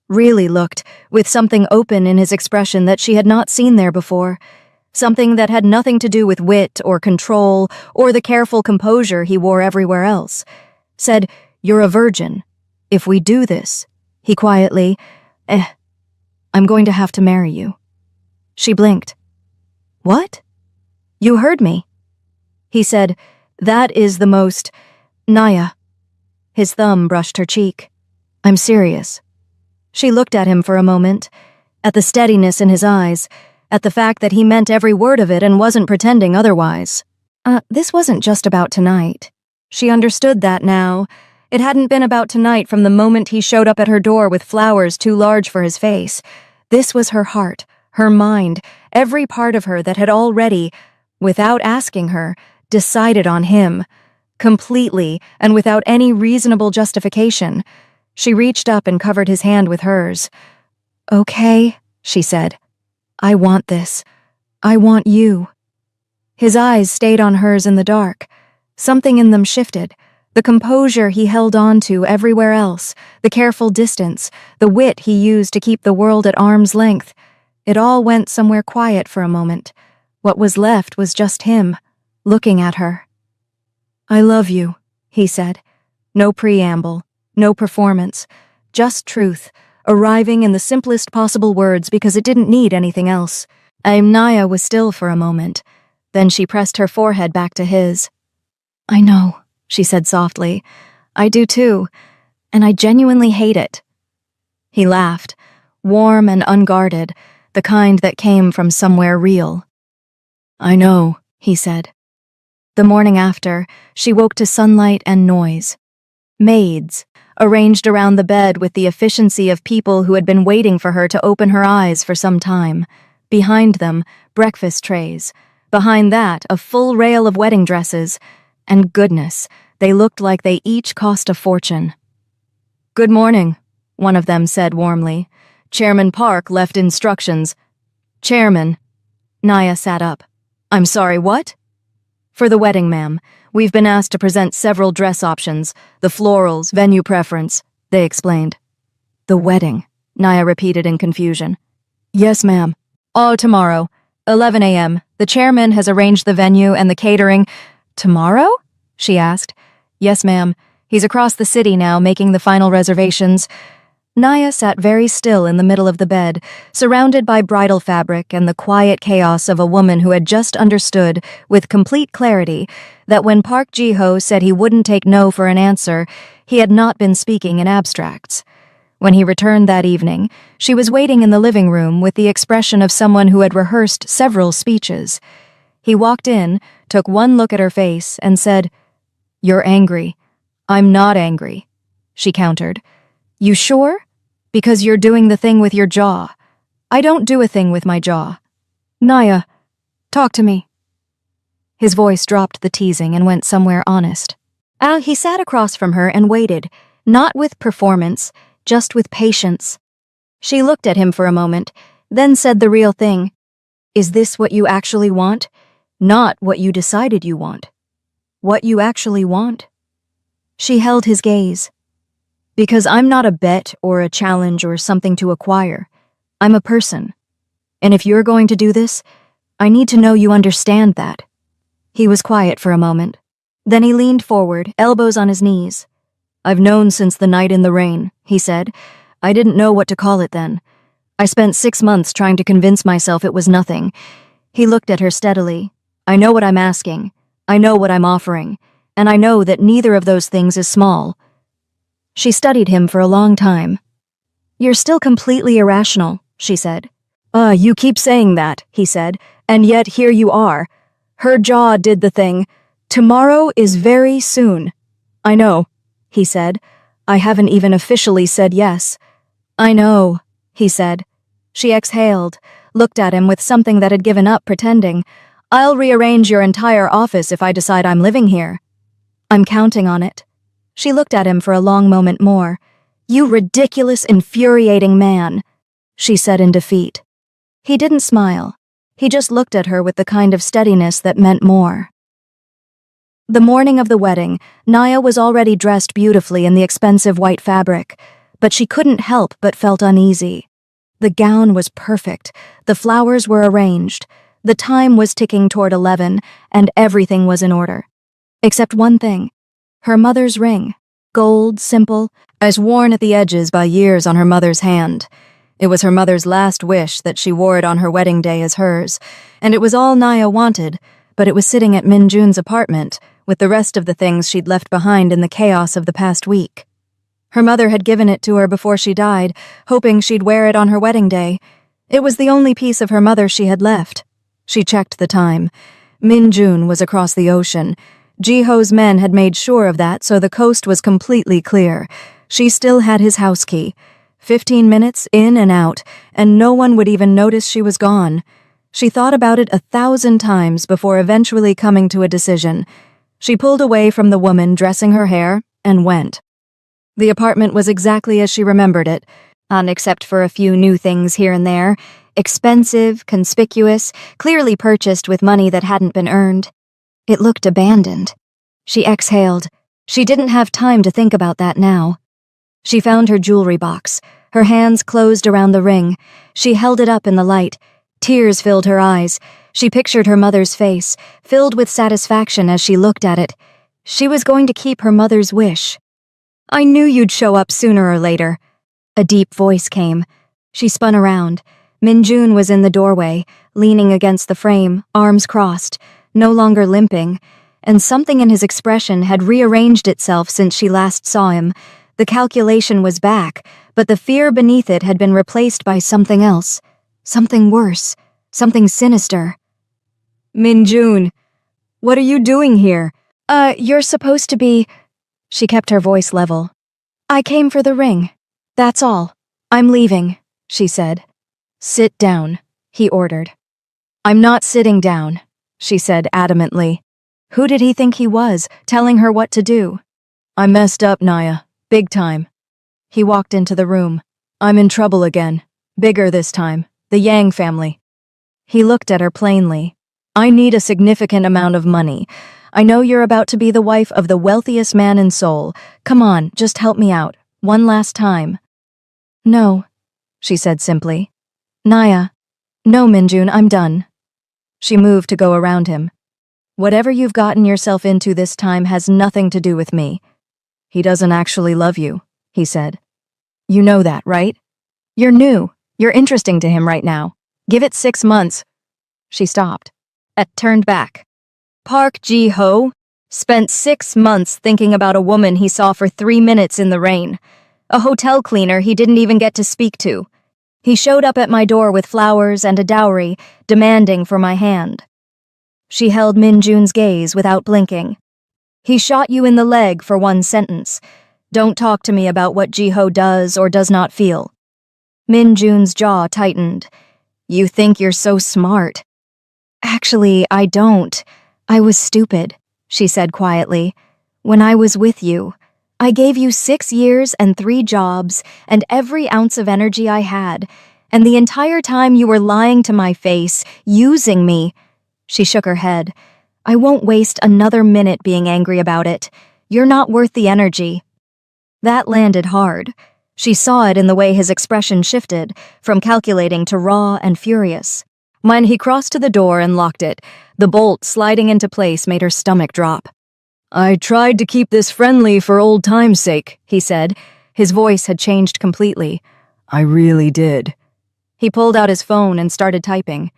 Really looked, with something open in his expression that she had not seen there before. Something that had nothing to do with wit or control or the careful composure he wore everywhere else. Said, "You're a virgin. If we do this," he quietly, "I'm going to have to marry you." She blinked. "What?" "You heard me." He said, "That is the most... Naya." His thumb brushed her cheek. "I'm serious." She looked at him for a moment, at the steadiness in his eyes, at the fact that he meant every word of it and wasn't pretending otherwise. This wasn't just about tonight. She understood that now. It hadn't been about tonight from the moment he showed up at her door with flowers too large for his face. This was her heart, her mind, every part of her that had already, without asking her, decided on him, completely and without any reasonable justification. She reached up and covered his hand with hers. "Okay," she said. "I want this. I want you." His eyes stayed on hers in the dark. Something in them shifted. The composure he held on to everywhere else, the careful distance, the wit he used to keep the world at arm's length. It all went somewhere quiet for a moment. What was left was just him, looking at her. "I love you," he said. No preamble, no performance, just truth, arriving in the simplest possible words because it didn't need anything else. Naya was still for a moment. Then she pressed her forehead back to his. "I know," she said softly. "I do too, and I genuinely hate it." He laughed, warm and unguarded, the kind that came from somewhere real. "I know," he said. The morning after, she woke to sunlight and noise. Maids, arranged around the bed with the efficiency of people who had been waiting for her to open her eyes for some time. Behind them, breakfast trays. Behind that, a full rail of wedding dresses. And goodness, they looked like they each cost a fortune. "Good morning," one of them said warmly. "Chairman Park left instructions." "Chairman." Naya sat up. "I'm sorry, what?" "For the wedding, ma'am. We've been asked to present several dress options, the florals, venue preference," they explained. "The wedding," Naya repeated in confusion. "Yes, ma'am. Oh, tomorrow, 11 a.m. The chairman has arranged the venue and the catering." "Tomorrow?" she asked. "Yes, ma'am. He's across the city now, making the final reservations." Naya sat very still in the middle of the bed, surrounded by bridal fabric and the quiet chaos of a woman who had just understood, with complete clarity, that when Park Ji-ho said he wouldn't take no for an answer, he had not been speaking in abstracts. When he returned that evening, she was waiting in the living room with the expression of someone who had rehearsed several speeches. He walked in, took one look at her face, and said, "You're angry." "I'm not angry," she countered. "You sure? Because you're doing the thing with your jaw." "I don't do a thing with my jaw." "Naya, talk to me." His voice dropped the teasing and went somewhere honest. He sat across from her and waited, not with performance, just with patience. She looked at him for a moment, then said the real thing. "Is this what you actually want? Not what you decided you want. What you actually want?" She held his gaze. "Because I'm not a bet or a challenge or something to acquire. I'm a person. And if you're going to do this, I need to know you understand that." He was quiet for a moment. Then he leaned forward, elbows on his knees. "I've known since the night in the rain," he said. "I didn't know what to call it then. I spent 6 months trying to convince myself it was nothing." He looked at her steadily. I know what I'm asking. I know what I'm offering. And I know that neither of those things is small. She studied him for a long time. You're still completely irrational, she said. You keep saying that, he said, and yet here you are. Her jaw did the thing. Tomorrow is very soon. I know, he said. I haven't even officially said yes. I know, he said. She exhaled, looked at him with something that had given up pretending. I'll rearrange your entire office if I decide I'm living here. I'm counting on it. She looked at him for a long moment more. You ridiculous, infuriating man, she said in defeat. He didn't smile. He just looked at her with the kind of steadiness that meant more. The morning of the wedding, Naya was already dressed beautifully in the expensive white fabric, but she couldn't help but felt uneasy. The gown was perfect, the flowers were arranged, the time was ticking toward 11, and everything was in order. Except one thing. Her mother's ring. Gold, simple, as worn at the edges by years on her mother's hand. It was her mother's last wish that she wore it on her wedding day as hers, and it was all Naya wanted, but it was sitting at Min Jun's apartment, with the rest of the things she'd left behind in the chaos of the past week. Her mother had given it to her before she died, hoping she'd wear it on her wedding day. It was the only piece of her mother she had left. She checked the time. Min Jun was across the ocean. Jiho's men had made sure of that, so the coast was completely clear. She still had his house key. 15 minutes in and out, and no one would even notice she was gone. She thought about it 1,000 times before eventually coming to a decision. She pulled away from the woman dressing her hair and went. The apartment was exactly as she remembered it, except for a few new things here and there. Expensive, conspicuous, clearly purchased with money that hadn't been earned. It looked abandoned. She exhaled. She didn't have time to think about that now. She found her jewelry box. Her hands closed around the ring. She held it up in the light. Tears filled her eyes. She pictured her mother's face, filled with satisfaction as she looked at it. She was going to keep her mother's wish. I knew you'd show up sooner or later. A deep voice came. She spun around. Min Jun was in the doorway, leaning against the frame, arms crossed, no longer limping, and something in his expression had rearranged itself since she last saw him. The calculation was back, but the fear beneath it had been replaced by something else. Something worse. Something sinister. Min Jun, what are you doing here? You're supposed to be... She kept her voice level. I came for the ring. That's all. I'm leaving, she said. Sit down, he ordered. I'm not sitting down, she said adamantly. Who did he think he was, telling her what to do? I messed up, Naya. Big time. He walked into the room. I'm in trouble again. Bigger this time. The Yang family. He looked at her plainly. I need a significant amount of money. I know you're about to be the wife of the wealthiest man in Seoul. Come on, just help me out. One last time. No, she said simply. Naya. No, Min Jun, I'm done. She moved to go around him. Whatever you've gotten yourself into this time has nothing to do with me. He doesn't actually love you, he said. You know that, right? You're new. You're interesting to him right now. Give it 6 months. She stopped. Turned back. Park Ji-ho spent 6 months thinking about a woman he saw for 3 minutes in the rain. A hotel cleaner he didn't even get to speak to. He showed up at my door with flowers and a dowry, demanding for my hand. She held Min Jun's gaze without blinking. He shot you in the leg for 1 sentence. Don't talk to me about what Ji-ho does or does not feel. Min Jun's jaw tightened. You think you're so smart. Actually, I don't. I was stupid, she said quietly. When I was with you, I gave you 6 years and 3 jobs and every ounce of energy I had, and the entire time you were lying to my face, using me. She shook her head. I won't waste another minute being angry about it. You're not worth the energy. That landed hard. She saw it in the way his expression shifted, from calculating to raw and furious. When he crossed to the door and locked it, the bolt sliding into place made her stomach drop. I tried to keep this friendly for old time's sake, he said. His voice had changed completely. I really did. He pulled out his phone and started typing.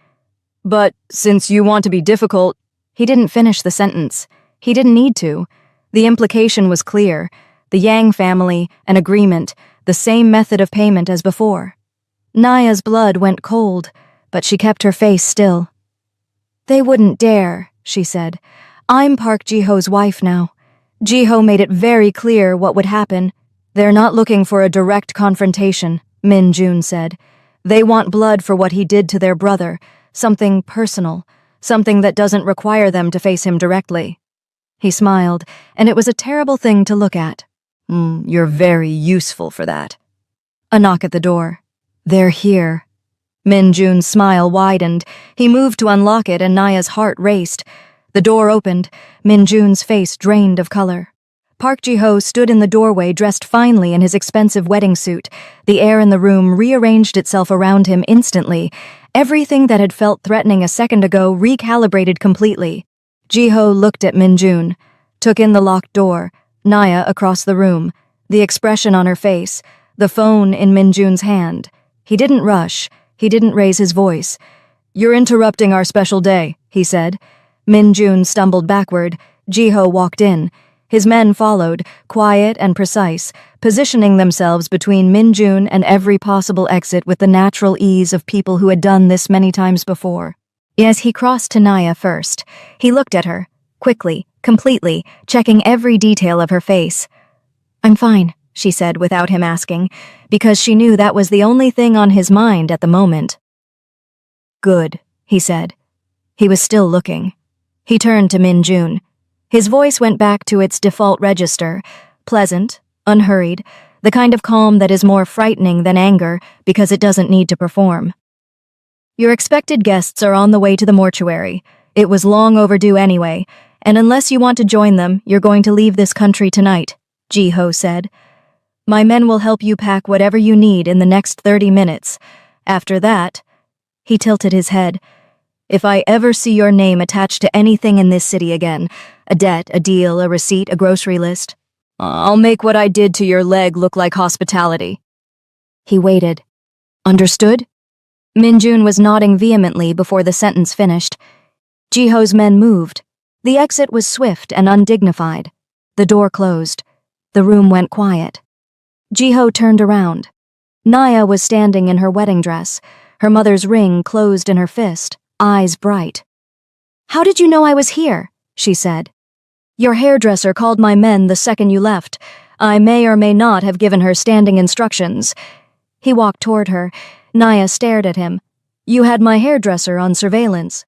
But since you want to be difficult, he didn't finish the sentence. He didn't need to. The implication was clear. The Yang family, an agreement, the same method of payment as before. Naya's blood went cold, but she kept her face still. They wouldn't dare, she said. I'm Park Ji-ho's wife now. Ji-ho made it very clear what would happen. They're not looking for a direct confrontation, Min Jun said. They want blood for what he did to their brother, something personal, something that doesn't require them to face him directly. He smiled, and it was a terrible thing to look at. You're very useful for that. A knock at the door. They're here. Min Jun's smile widened. He moved to unlock it, and Naya's heart raced. The door opened. Min Jun's face drained of color. Park Ji-ho stood in the doorway dressed finely in his expensive wedding suit. The air in the room rearranged itself around him instantly. Everything that had felt threatening a second ago recalibrated completely. Ji-ho looked at Min Jun, took in the locked door, Naya across the room, the expression on her face, the phone in Min Jun's hand. He didn't rush. He didn't raise his voice. You're interrupting our special day, he said. Min Jun stumbled backward. Ji-ho walked in. His men followed, quiet and precise, positioning themselves between Min Jun and every possible exit with the natural ease of people who had done this many times before. As he crossed to Naya first, he looked at her, quickly, completely, checking every detail of her face. I'm fine, she said without him asking, because she knew that was the only thing on his mind at the moment. Good, he said. He was still looking. He turned to Min Jun. His voice went back to its default register, pleasant, unhurried, the kind of calm that is more frightening than anger because it doesn't need to perform. Your expected guests are on the way to the mortuary. It was long overdue anyway, and unless you want to join them, you're going to leave this country tonight, Ji-ho said. My men will help you pack whatever you need in the next 30 minutes. After that, he tilted his head. If I ever see your name attached to anything in this city again, a debt, a deal, a receipt, a grocery list, I'll make what I did to your leg look like hospitality. He waited. Understood? Min Jun was nodding vehemently before the sentence finished. Ji-ho's men moved. The exit was swift and undignified. The door closed. The room went quiet. Ji-ho turned around. Naya was standing in her wedding dress, her mother's ring closed in her fist, eyes bright. How did you know I was here? She said. Your hairdresser called my men the second you left. I may or may not have given her standing instructions. He walked toward her. Naya stared at him. You had my hairdresser on surveillance.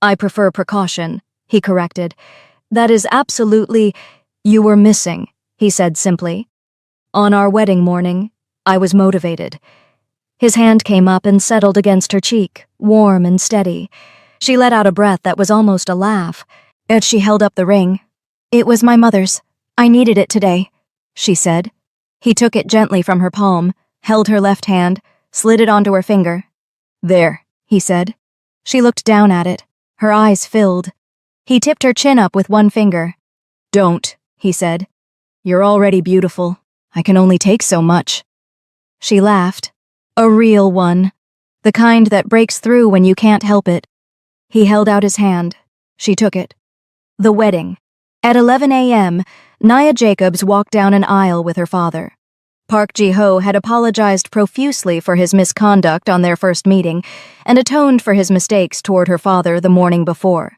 I prefer precaution, he corrected. That is absolutely... You were missing, he said simply. On our wedding morning, I was motivated. His hand came up and settled against her cheek, warm and steady. She let out a breath that was almost a laugh, as she held up the ring. It was my mother's. I needed it today, she said. He took it gently from her palm, held her left hand, slid it onto her finger. There, he said. She looked down at it, her eyes filled. He tipped her chin up with one finger. Don't, he said. You're already beautiful. I can only take so much. She laughed. A real one. The kind that breaks through when you can't help it. He held out his hand. She took it. The wedding. At 11 a.m., Naya Jacobs walked down an aisle with her father. Park Ji-ho had apologized profusely for his misconduct on their first meeting and atoned for his mistakes toward her father the morning before.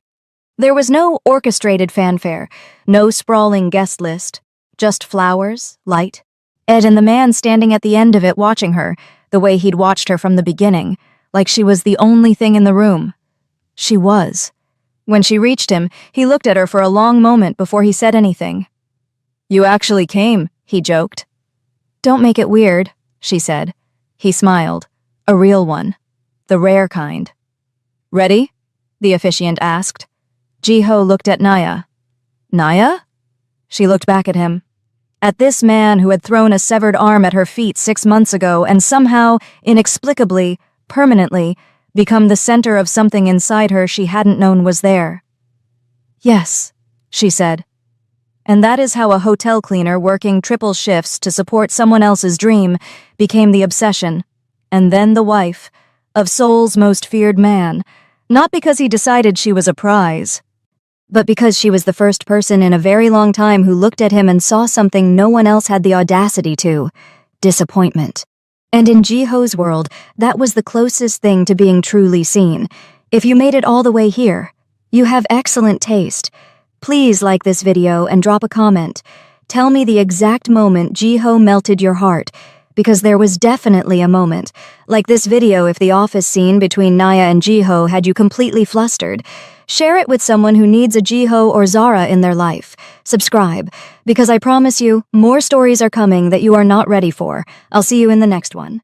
There was no orchestrated fanfare, no sprawling guest list, just flowers, light, Ed and the man standing at the end of it watching her, the way he'd watched her from the beginning, like she was the only thing in the room. She was. When she reached him, he looked at her for a long moment before he said anything. You actually came, he joked. Don't make it weird, she said. He smiled. A real one. The rare kind. Ready? The officiant asked. Ji-ho looked at Naya. Naya? She looked back at him. At this man who had thrown a severed arm at her feet 6 months ago and somehow, inexplicably, permanently, become the center of something inside her she hadn't known was there. Yes, she said. And that is how a hotel cleaner working triple shifts to support someone else's dream became the obsession, and then the wife, of Seoul's most feared man, Not because he decided she was a prize, but because she was the first person in a very long time who looked at him and saw something no one else had the audacity to: disappointment. And in Jiho's world, that was the closest thing to being truly seen. If you made it all the way here, you have excellent taste. Please like this video and drop a comment. Tell me the exact moment Jiho melted your heart, because there was definitely a moment. Like this video if the office scene between Naya and Jiho had you completely flustered. Share it with someone who needs a Jiho or Zara in their life. Subscribe, because I promise you, more stories are coming that you are not ready for. I'll see you in the next one.